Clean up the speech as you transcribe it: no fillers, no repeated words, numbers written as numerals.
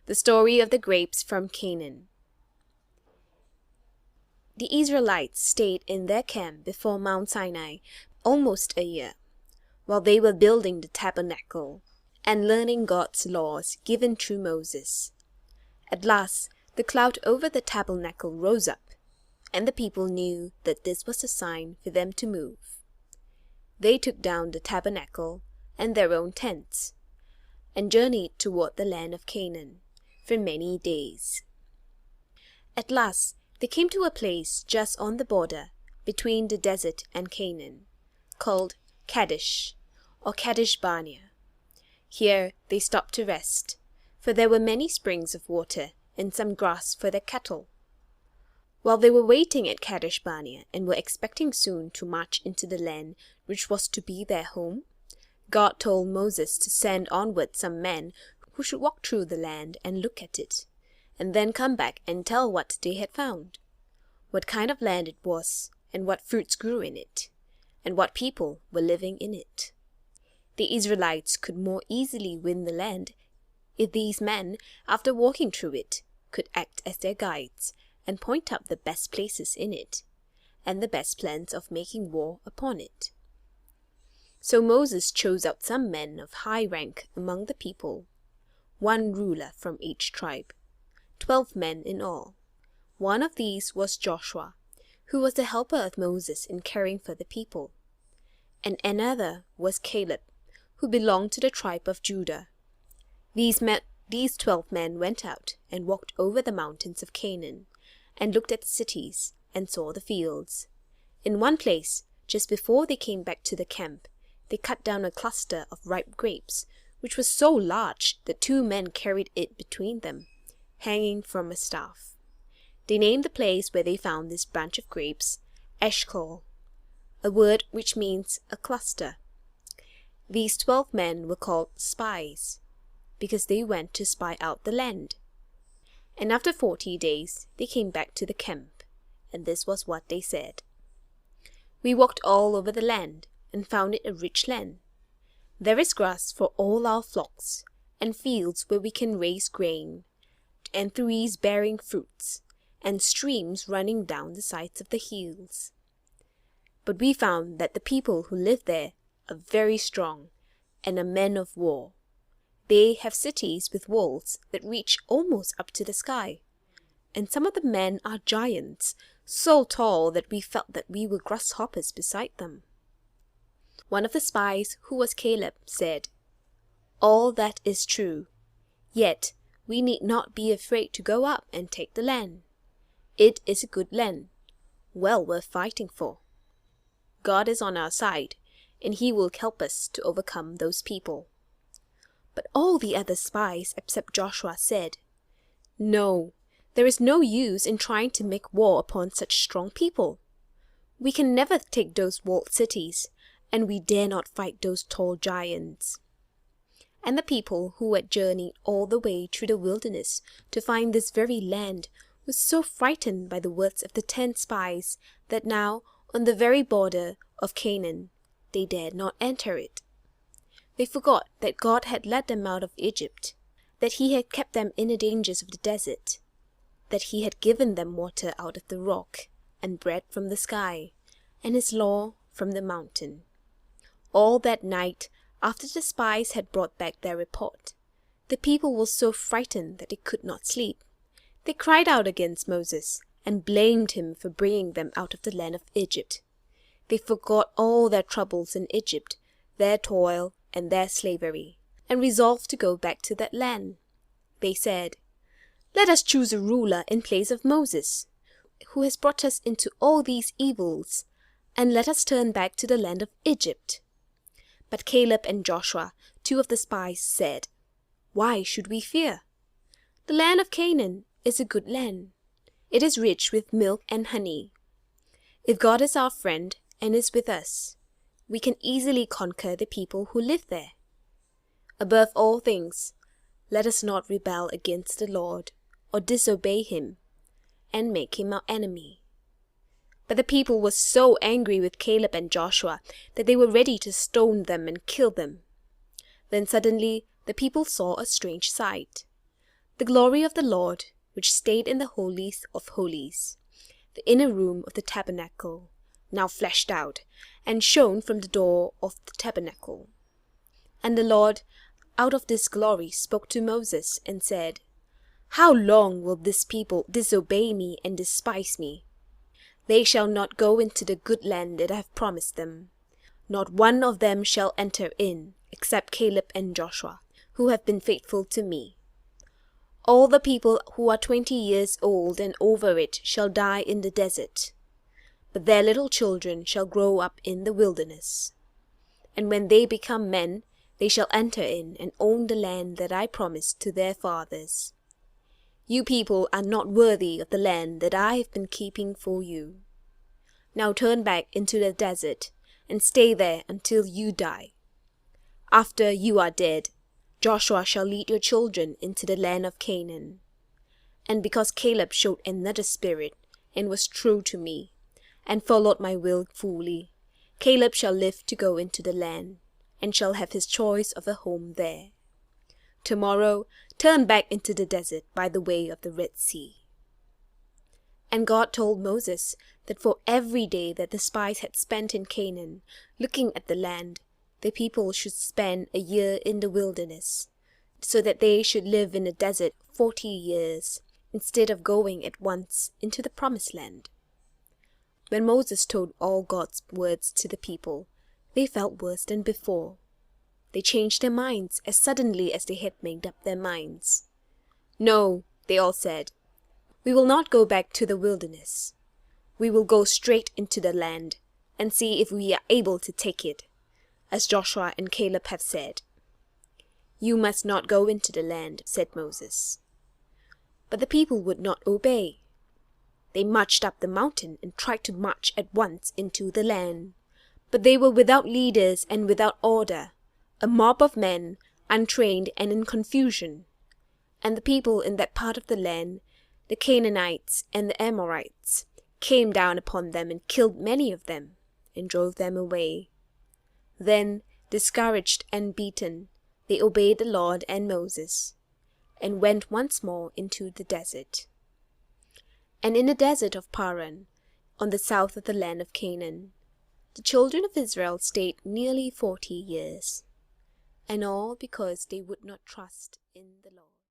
The story of the grapes from Canaan. The Israelites stayed in their camp before Mount Sinai almost a year, while they were building the tabernacle and learning God's laws given through Moses. At last, the cloud over the tabernacle rose up, and the people knew that this was a sign for them to move. They took down the tabernacle and their own tents, and journeyed toward the land of Canaan for many days. At last, they came to a place just on the border between the desert and Canaan, called Kadesh, or Kadesh Barnea. Here they stopped to rest, for there were many springs of water and some grass for their cattle. While they were waiting at Kadesh Barnea and were expecting soon to march into the land which was to be their home, God told Moses to send onward some men who should walk through the land and look at it, and then come back and tell what they had found, what kind of land it was, and what fruits grew in it, and what people were living in it. The Israelites could more easily win the land if these men, after walking through it, could act as their guides and point out the best places in it, and the best plans of making war upon it. So Moses chose out some men of high rank among the people, one ruler from each tribe, 12 men in all. One of these was Joshua, who was the helper of Moses in caring for the people, and another was Caleb, who belonged to the tribe of Judah. These 12 men went out and walked over the mountains of Canaan, and looked at the cities, and saw the fields. In one place, just before they came back to the camp, they cut down a cluster of ripe grapes, which was so large that 2 men carried it between them, hanging from a staff. They named the place where they found this branch of grapes Eshcol, a word which means a cluster. These 12 men were called spies, because they went to spy out the land. And after 40 days they came back to the camp, and this was what they said. We walked all over the land, and found it a rich land. There is grass for all our flocks, and fields where we can raise grain, and trees bearing fruits, and streams running down the sides of the hills. But we found that the people who live there are very strong, and are men of war. They have cities with walls that reach almost up to the sky, and some of the men are giants, so tall that we felt that we were grasshoppers beside them. One of the spies, who was Caleb, said, "All that is true, yet we need not be afraid to go up and take the land. It is a good land, well worth fighting for. God is on our side, and He will help us to overcome those people." But all the other spies except Joshua said, "No, there is no use in trying to make war upon such strong people. We can never take those walled cities, and we dare not fight those tall giants." And the people who had journeyed all the way through the wilderness to find this very land were so frightened by the words of the 10 spies that now, on the very border of Canaan, they dared not enter it. They forgot that God had led them out of Egypt, that He had kept them in the dangers of the desert, that He had given them water out of the rock, and bread from the sky, and His law from the mountain. All that night, after the spies had brought back their report, the people were so frightened that they could not sleep. They cried out against Moses, and blamed him for bringing them out of the land of Egypt. They forgot all their troubles in Egypt, their toil, and their slavery, and resolved to go back to that land. They said, "Let us choose a ruler in place of Moses, who has brought us into all these evils, and let us turn back to the land of Egypt." But Caleb and Joshua, 2 of the spies, said, "Why should we fear? The land of Canaan is a good land. It is rich with milk and honey. If God is our friend and is with us, we can easily conquer the people who live there. Above all things, let us not rebel against the Lord or disobey Him and make Him our enemy." But the people were so angry with Caleb and Joshua that they were ready to stone them and kill them. Then suddenly the people saw a strange sight. The glory of the Lord, which stayed in the holies of holies, the inner room of the tabernacle, now fleshed out, and shone from the door of the tabernacle. And the Lord, out of this glory, spoke to Moses, and said, How long will this people disobey me and despise me? They shall not go into the good land that I have promised them. Not one of them shall enter in, except Caleb and Joshua, who have been faithful to me. All the people who are 20 years old and over it shall die in the desert, but their little children shall grow up in the wilderness. And when they become men, they shall enter in and own the land that I promised to their fathers. You people are not worthy of the land that I have been keeping for you. Now turn back into the desert, and stay there until you die. After you are dead, Joshua shall lead your children into the land of Canaan. And because Caleb showed another spirit, and was true to me, and followed my will fully, Caleb shall live to go into the land, and shall have his choice of a home there. Tomorrow, turn back into the desert by the way of the Red Sea. And God told Moses that for every day that the spies had spent in Canaan, looking at the land, the people should spend a year in the wilderness, so that they should live in the desert 40 years, instead of going at once into the promised land. When Moses told all God's words to the people, they felt worse than before. They changed their minds as suddenly as they had made up their minds. No, they all said, we will not go back to the wilderness. We will go straight into the land and see if we are able to take it, as Joshua and Caleb have said. You must not go into the land, said Moses. But the people would not obey. They marched up the mountain and tried to march at once into the land. But they were without leaders and without order, a mob of men, untrained and in confusion. And the people in that part of the land, the Canaanites and the Amorites, came down upon them and killed many of them, and drove them away. Then, discouraged and beaten, they obeyed the Lord and Moses, and went once more into the desert. And in the desert of Paran, on the south of the land of Canaan, the children of Israel stayed nearly 40 years, and all because they would not trust in the Lord.